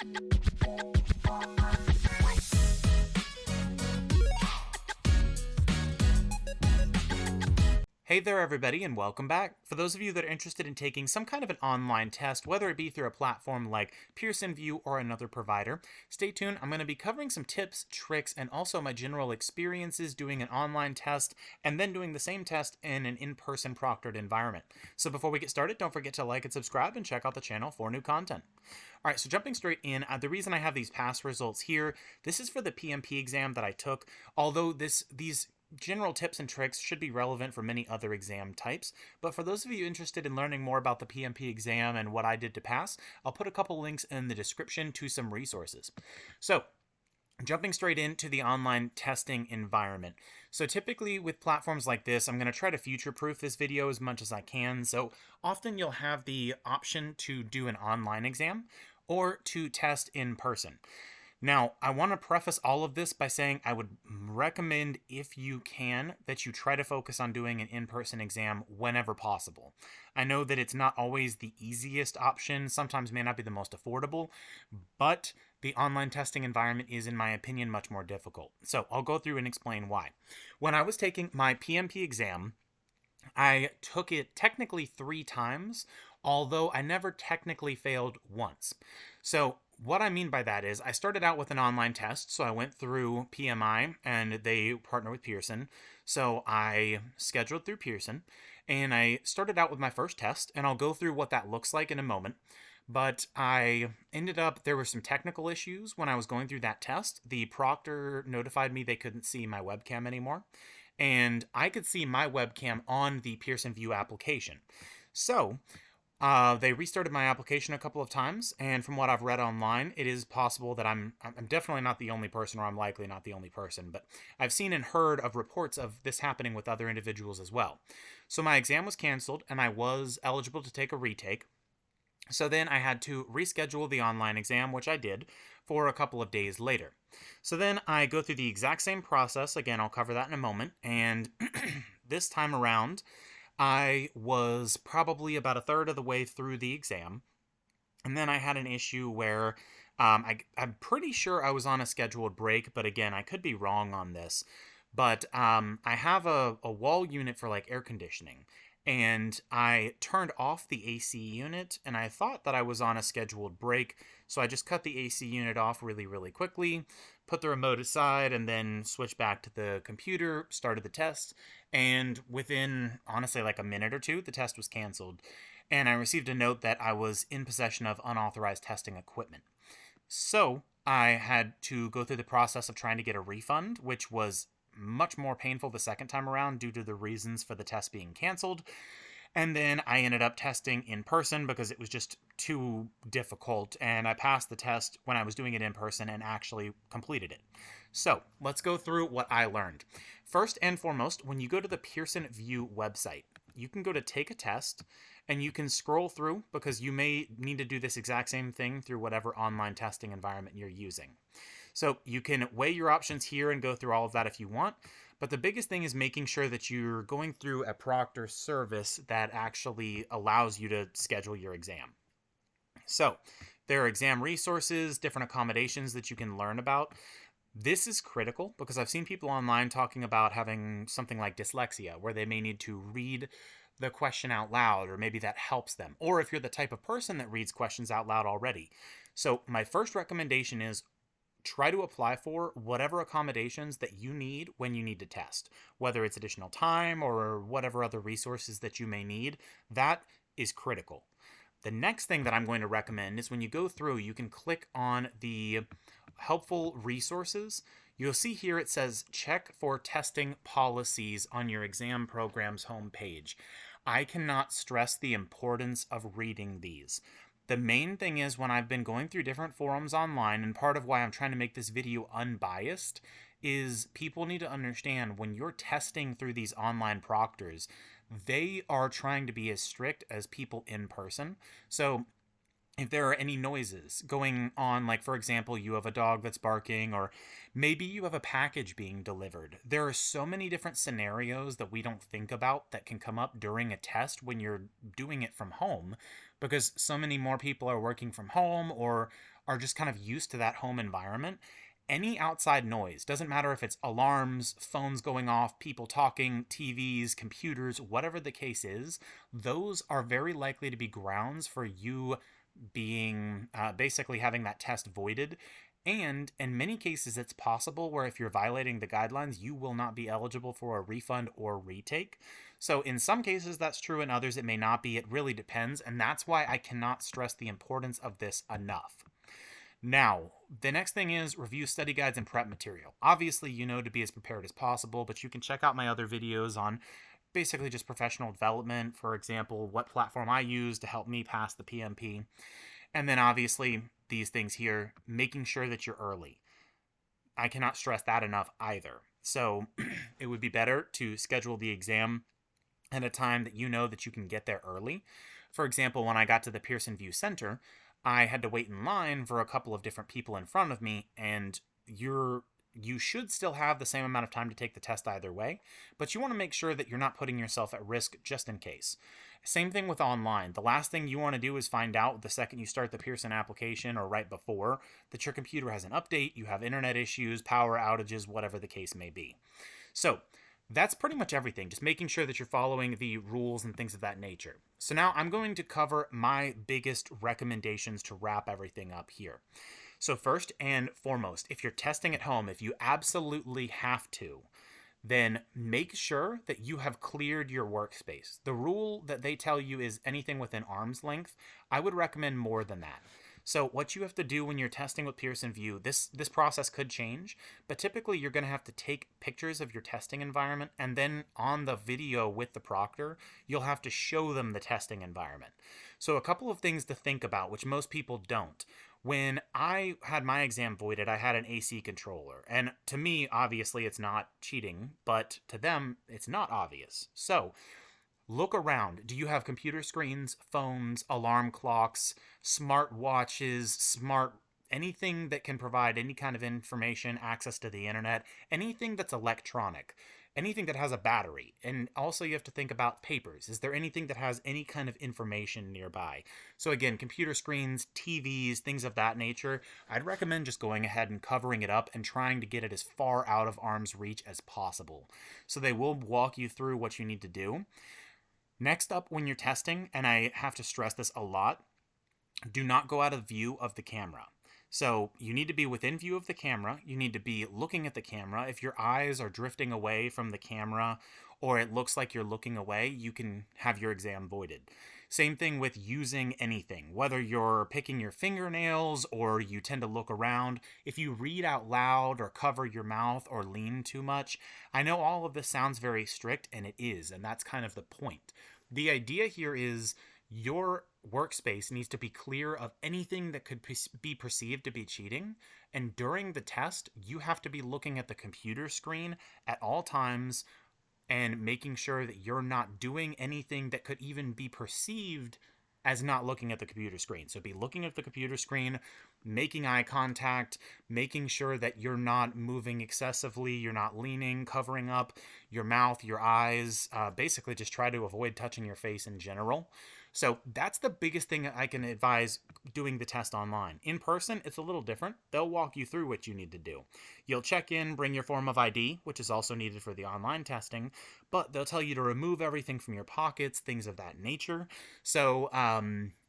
Hey there, everybody, and welcome back. For those of you that are interested in taking some kind of an online test, whether it be through a platform like Pearson Vue or another provider, stay tuned. I'm going to be covering some tips, tricks, and also my general experiences doing an online test and then doing the same test in an in-person proctored environment. So before we get started, don't forget to like and subscribe and check out the channel for new content. All right, so jumping straight in, the reason I have these past results here, this is for the PMP exam that I took, although these general tips and tricks should be relevant for many other exam types, but for those of you interested in learning more about the PMP exam and what I did to pass, I'll put a couple links in the description to some resources. So, jumping straight into the online testing environment. So typically with platforms like this, I'm going to try to future-proof this video as much as I can. So often you'll have the option to do an online exam or to test in person. Now, I want to preface all of this by saying I would recommend, if you can, that you try to focus on doing an in-person exam whenever possible. I know that it's not always the easiest option, sometimes may not be the most affordable, but the online testing environment is, in my opinion, much more difficult. So I'll go through and explain why. When I was taking my PMP exam, I took it technically 3 times, although I never technically failed once. So what I mean by that is I started out with an online test, so I went through PMI, and they partner with Pearson. So I scheduled through Pearson, and I started out with my first test, and I'll go through what that looks like in a moment. But I ended up, there were some technical issues when I was going through that test. The proctor notified me they couldn't see my webcam anymore, and I could see my webcam on the Pearson Vue application. So they restarted my application a couple of times, and from what I've read online, it is possible that I'm definitely not the only person, or I'm likely not the only person, but I've seen and heard of reports of this happening with other individuals as well. So my exam was canceled, and I was eligible to take a retake. So then I had to reschedule the online exam, which I did, for a couple of days later. So then I go through the exact same process. Again, I'll cover that in a moment. And this time around, I was probably about a third of the way through the exam. And then I had an issue where I'm pretty sure I was on a scheduled break, but again, I could be wrong on this. But I have a wall unit for like air conditioning. And I turned off the AC unit, and I thought that I was on a scheduled break, so I just cut the AC unit off really, really quickly, put the remote aside, and then switched back to the computer, started the test, and within, honestly, like a minute or two, the test was canceled, and I received a note that I was in possession of unauthorized testing equipment. So I had to go through the process of trying to get a refund, which was much more painful the second time around due to the reasons for the test being canceled. And then I ended up testing in person because it was just too difficult, and I passed the test when I was doing it in person and actually completed it. So let's go through what I learned. First and foremost, when you go to the Pearson Vue website, you can go to take a test, and you can scroll through because you may need to do this exact same thing through whatever online testing environment you're using. So you can weigh your options here and go through all of that if you want. But the biggest thing is making sure that you're going through a proctor service that actually allows you to schedule your exam. So there are exam resources, different accommodations that you can learn about. This is critical because I've seen people online talking about having something like dyslexia, where they may need to read the question out loud, or maybe that helps them. Or if you're the type of person that reads questions out loud already. So my first recommendation is try to apply for whatever accommodations that you need when you need to test, whether it's additional time or whatever other resources that you may need. That is critical. The next thing that I'm going to recommend is when you go through, you can click on the helpful resources. You'll see here it says check for testing policies on your exam program's homepage. I cannot stress the importance of reading these. The main thing is, when I've been going through different forums online, and part of why I'm trying to make this video unbiased, is people need to understand when you're testing through these online proctors, they are trying to be as strict as people in person. So if there are any noises going on, like for example, you have a dog that's barking, or maybe you have a package being delivered. There are so many different scenarios that we don't think about that can come up during a test when you're doing it from home, because so many more people are working from home or are just kind of used to that home environment, any outside noise, doesn't matter if it's alarms, phones going off, people talking, TVs, computers, whatever the case is, those are very likely to be grounds for you being basically having that test voided. And in many cases, it's possible where if you're violating the guidelines, you will not be eligible for a refund or retake. So in some cases, that's true. In others, it may not be. It really depends. And that's why I cannot stress the importance of this enough. Now, the next thing is review study guides and prep material. Obviously, you know to be as prepared as possible, but you can check out my other videos on basically just professional development. For example, what platform I use to help me pass the PMP. And then obviously these things here, making sure that you're early. I cannot stress that enough either. So it would be better to schedule the exam at a time that you know that you can get there early. For example, when I got to the Pearson Vue Center, I had to wait in line for a couple of different people in front of me, and you should still have the same amount of time to take the test either way, but you want to make sure that you're not putting yourself at risk just in case. Same thing with online. The last thing you want to do is find out the second you start the Pearson application or right before that your computer has an update, you have internet issues, power outages, whatever the case may be. So that's pretty much everything, just making sure that you're following the rules and things of that nature. So now I'm going to cover my biggest recommendations to wrap everything up here. So first and foremost, if you're testing at home, if you absolutely have to, then make sure that you have cleared your workspace. The rule that they tell you is anything within arm's length. I would recommend more than that. So what you have to do when you're testing with Pearson Vue, this process could change, but typically you're going to have to take pictures of your testing environment, and then on the video with the proctor, you'll have to show them the testing environment. So a couple of things to think about, which most people don't. When I had my exam voided, I had an AC controller. And to me, obviously, it's not cheating, but to them, it's not obvious. So look around. Do you have computer screens, phones, alarm clocks, smart watches, anything that can provide any kind of information, access to the internet, anything that's electronic? Anything that has a battery. And also you have to think about papers. Is there anything that has any kind of information nearby? So again, computer screens, TVs, things of that nature, I'd recommend just going ahead and covering it up and trying to get it as far out of arm's reach as possible. So they will walk you through what you need to do. Next up, when you're testing, and I have to stress this a lot, do not go out of view of the camera. So you need to be within view of the camera. You need to be looking at the camera. If your eyes are drifting away from the camera or it looks like you're looking away, you can have your exam voided. Same thing with using anything, whether you're picking your fingernails or you tend to look around. If you read out loud or cover your mouth or lean too much, I know all of this sounds very strict, and it is, and that's kind of the point. The idea here is your workspace needs to be clear of anything that could be perceived to be cheating. And during the test, you have to be looking at the computer screen at all times and making sure that you're not doing anything that could even be perceived as not looking at the computer screen. So be looking at the computer screen, making eye contact, making sure that you're not moving excessively, you're not leaning, covering up your mouth, your eyes, basically just try to avoid touching your face in general. So that's the biggest thing I can advise doing the test online. In person, it's a little different. They'll walk you through what you need to do. You'll check in, bring your form of ID, which is also needed for the online testing, but they'll tell you to remove everything from your pockets, things of that nature. So,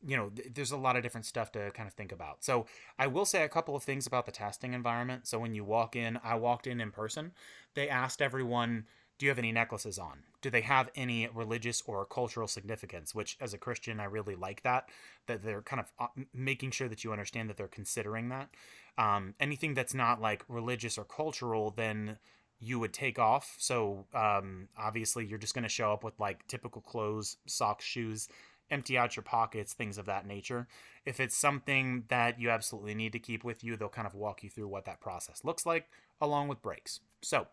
there's a lot of different stuff to kind of think about. So I will say a couple of things about the testing environment. So when you walk in, I walked in person. They asked everyone, do you have any necklaces on? Do they have any religious or cultural significance? Which, as a Christian, I really like that they're kind of making sure that you understand that they're considering that. Anything that's not like religious or cultural, then you would take off. So obviously, you're just going to show up with like typical clothes, socks, shoes, empty out your pockets, things of that nature. If it's something that you absolutely need to keep with you, they'll kind of walk you through what that process looks like, along with breaks. So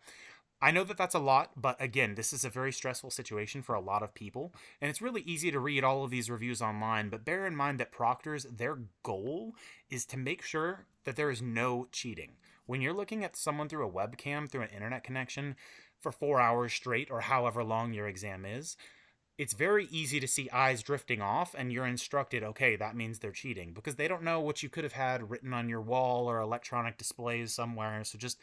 I know that that's a lot, but again, this is a very stressful situation for a lot of people, and it's really easy to read all of these reviews online, but bear in mind that proctors, their goal is to make sure that there is no cheating. When you're looking at someone through a webcam, through an internet connection for 4 hours straight, or however long your exam is, it's very easy to see eyes drifting off, and you're instructed, okay, that means they're cheating, because they don't know what you could have had written on your wall or electronic displays somewhere. So just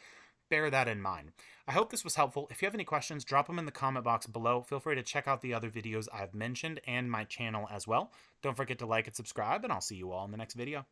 bear that in mind. I hope this was helpful. If you have any questions, drop them in the comment box below. Feel free to check out the other videos I've mentioned and my channel as well. Don't forget to like and subscribe, and I'll see you all in the next video.